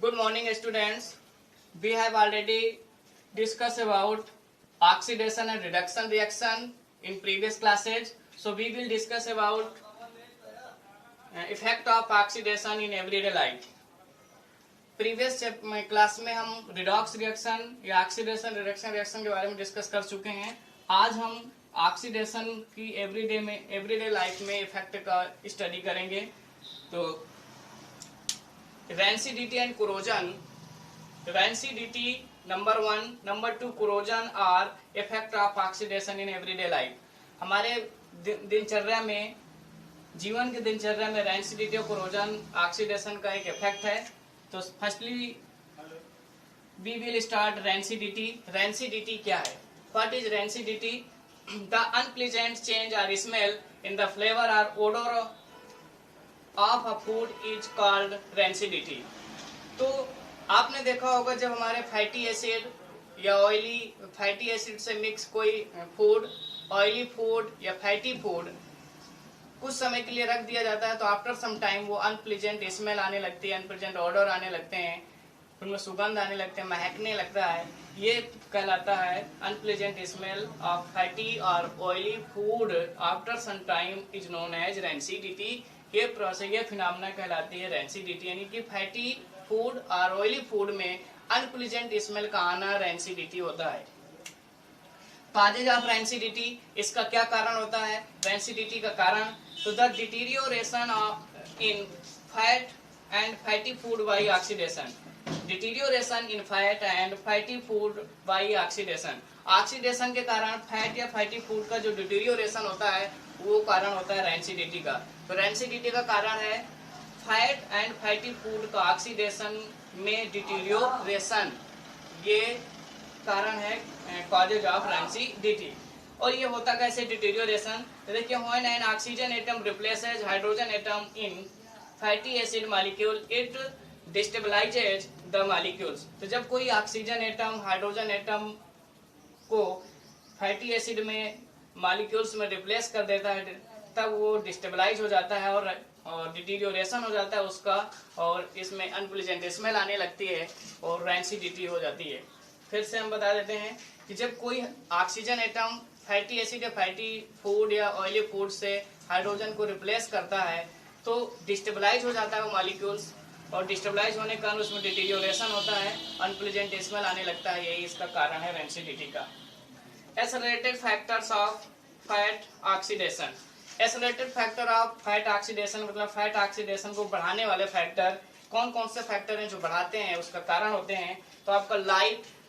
Good morning, students. We have already discussed about oxidation and reduction reaction in previous classes. So we will discuss about effect of oxidation in everyday life. Previous class में हम redox reaction या oxidation reduction reaction के बारे में discuss कर चुके हैं। आज हम ऑक्सीडेशन की एवरीडे लाइफ में इफेक्ट का स्टडी करेंगे। तो rancidity and corrosion, rancidity number 1, number 2 corrosion are effect of oxidation in everyday life. हमारे दिनचर्या में, जीवन के दिनचर्या में रेंसिडिटी और कोरोजन ऑक्सीडेशन का एक इफेक्ट है। तो firstly we will start rancidity. Rancidity क्या है? What is rancidity? The unpleasant change और स्मेल इन द फ्लेवर और odour of a food is called rancidity. तो आपने देखा होगा जब हमारे फैटी एसिड या ऑयली फैटी एसिड से मिक्स कोई फूड, ऑयली फूड या फैटी फूड कुछ समय के लिए रख दिया जाता है तो आफ्टर सम टाइम वो अनप्लीजेंट स्मेल आने लगती है, अनप्लीजेंट ऑर्डर आने लगते हैं, उनमें सुगंध आने लगते हैं, महकने लगता है। ये कहलाता है अनप्लीजेंट स्मेल ऑफ फैटी और oily food after some time is known as rancidity. ये प्रोसेस, ये फिनोमेना कहलाती है रेंसिडिटी, यानी कि फैटी फूड और ऑयली फूड में अनप्लीजेंट स्मेल का आना रेंसिडिटी होता है। कॉजेज ऑफ रेंसिडिटी, इसका क्या कारण होता है? रेंसिडिटी का कारण, तो the deterioration in fat and fatty food by oxidation. Deterioration in fat and fatty food by oxidation. Oxidation के कारण फैट या फैटी फूड का जो डिटीरियोरेशन होता है वो कारण होता है रेंसिडिटी का। तो रेंसिडिटी का कारण है फैट एंड फैटी फूड का ऑक्सीडेशन में डिटीरियोरेशन, ये कारण है कॉजेज ऑफ रेंसिडिटी। और ये होता कैसे डिटीरियोरेशन? तो देखिए, when an oxygen atom replaces hydrogen atom in fatty acid molecule it destabilises the molecules. तो जब कोई ऑक्सीजन एटम हाइड्रोजन एटम को फैटी एसिड में मॉलिक्यूल्स में रिप्लेस कर देता है तब वो डिस्टेबलाइज हो जाता है और डिटीरियोरेशन हो जाता है उसका, और इसमें अनप्लीजेंट स्मेल आने लगती है और रेंसिडिटी हो जाती है। फिर से हम बता देते हैं कि जब कोई ऑक्सीजन एटम फैटी एसिड या फैटी फूड या ऑयली फूड से हाइड्रोजन को रिप्लेस करता है तो डिस्टेबलाइज हो जाता है वो मॉलिक्यूल्स, और डिस्टेबलाइज होने के कारण उसमें डिटीरियोरेशन होता है, अनप्लीजेंट स्मेल आने लगता है। यही इसका कारण है रेंसिडिटी का। Accelerated factors of fat oxidation. Accelerated factor of fat oxidation मतलब फैट ऑक्सीडेशन को बढ़ाने वाले फैक्टर कौन कौन से फैक्टर हैं जो बढ़ाते हैं, उसका कारण होते हैं। तो आपका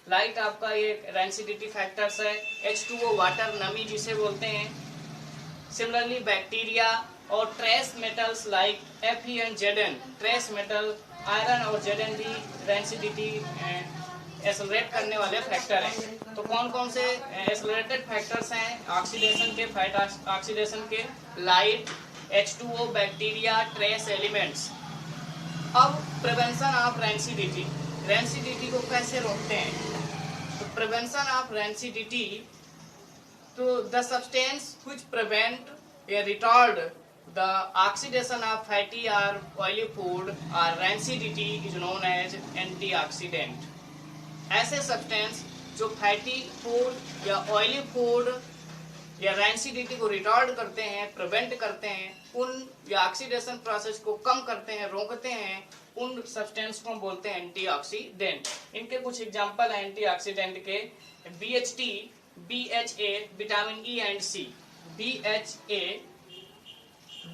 लाइट आपका ये रेंसिडिटी फैक्टर्स है। H2O वाटर, नमी जिसे बोलते हैं। सिमिलरली बैक्टीरिया और trace metals like Fe and Zn, trace metal iron और Zn भी रेंसिडिटी एसोलेट करने वाले फैक्टर हैं। तो कौन कौन से एसोलेटेड फैक्टर्स हैं ऑक्सीडेशन के, फैट ऑक्सीडेशन के? Light, H2O, bacteria, trace elements. अब प्रिवेंशन ऑफ रेंसिडिटी, रेंसिडिटी को कैसे रोकते हैं? तो प्रिवेंशन ऑफ रेंसिडिटी, तो द सब्सटेंस व्हिच प्रिवेंट या retard the oxidation of fatty और ऑयली फूड और rancidity is known as antioxidant. ऐसे सब्सटेंस जो फैटी फूड या ऑयली फूड या रेंसिडिटी को रिटार्ड करते हैं, प्रिवेंट करते हैं, उन या ऑक्सीडेशन प्रोसेस को कम करते हैं, रोकते हैं, उन सब्सटेंस को बोलते हैं एंटीऑक्सीडेंट। इनके कुछ एग्जांपल हैं एंटीऑक्सीडेंट के: BHT, BHA, vitamin E and C।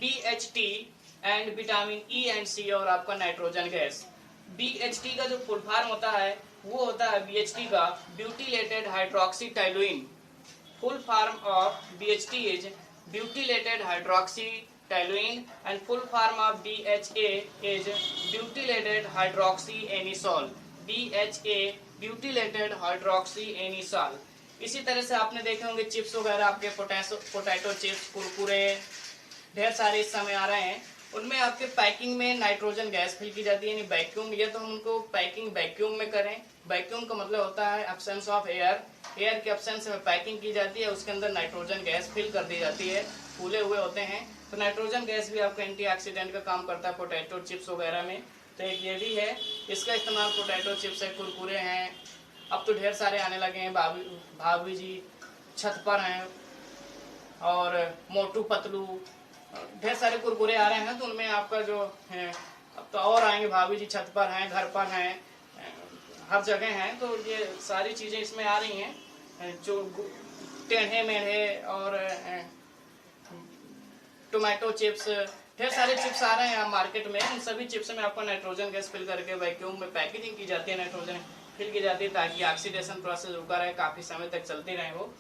BHT and vitamin E and C और आपका नाइट्रोजन गैस। BHT का जो फुल फॉर्म होता है वो होता है BHT का butylated hydroxy toluene. Full form of BHT is butylated hydroxytoluene and full form of BHA is butylated hydroxyanisole। BHA butylated hydroxyanisole। इसी तरह से आपने देखे होंगे चिप्स वगैरह, आपके पोटैटो चिप्स, कुरकुरे, ढेर सारे इस समय आ रहे हैं, उनमें आपके पैकिंग में नाइट्रोजन गैस फिल की जाती है, यानी वैक्यूम। या तो हम उनको पैकिंग वैक्यूम में करें। वैक्यूम का मतलब होता है एब्सेंस ऑफ एयर, एयर के एब्सेंस में पैकिंग की जाती है, उसके अंदर नाइट्रोजन गैस फिल कर दी जाती है, फूले हुए होते हैं। तो नाइट्रोजन गैस भी आपका एंटीऑक्सीडेंट का काम करता है पोटैटो चिप्स वगैरह में। तो एक ये भी है। इसका इस्तेमाल पोटैटो चिप्स है, कुरकुरे हैं, अब तो ढेर सारे आने लगे हैं, भाभी जी छत पर हैं, और मोटू पतलू, ढेर सारे कुरकुरे आ रहे हैं। तो उनमें आपका जो है, अब तो और आएंगे, भाभी जी छत पर हैं, घर पर हैं, हर जगह हैं। तो ये सारी चीज़ें इसमें आ रही हैं, जो टेढ़े मेढ़े और टोमेटो चिप्स, ढेर सारे चिप्स आ रहे हैं मार्केट में। इन सभी चिप्स में आपको नाइट्रोजन गैस फिल करके वैक्यूम में पैकेजिंग की जाती है, नाइट्रोजन फिल की जाती है ताकि ऑक्सीडेशन प्रोसेस रुका रहे, काफ़ी समय तक चलती रहे वो।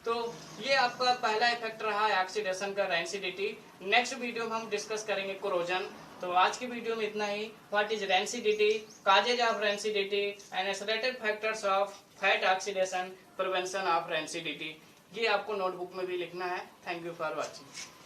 तो ये आपका पहला इफेक्ट रहा है ऑक्सीडेशन का, रैंसिडिटी। नेक्स्ट वीडियो में हम डिस्कस करेंगे कोरोजन। तो आज की वीडियो में इतना ही। What is rancidity, causes of rancidity and accelerated factors of fat oxidation, prevention of rancidity, ये आपको नोटबुक में भी लिखना है। Thank you for watching.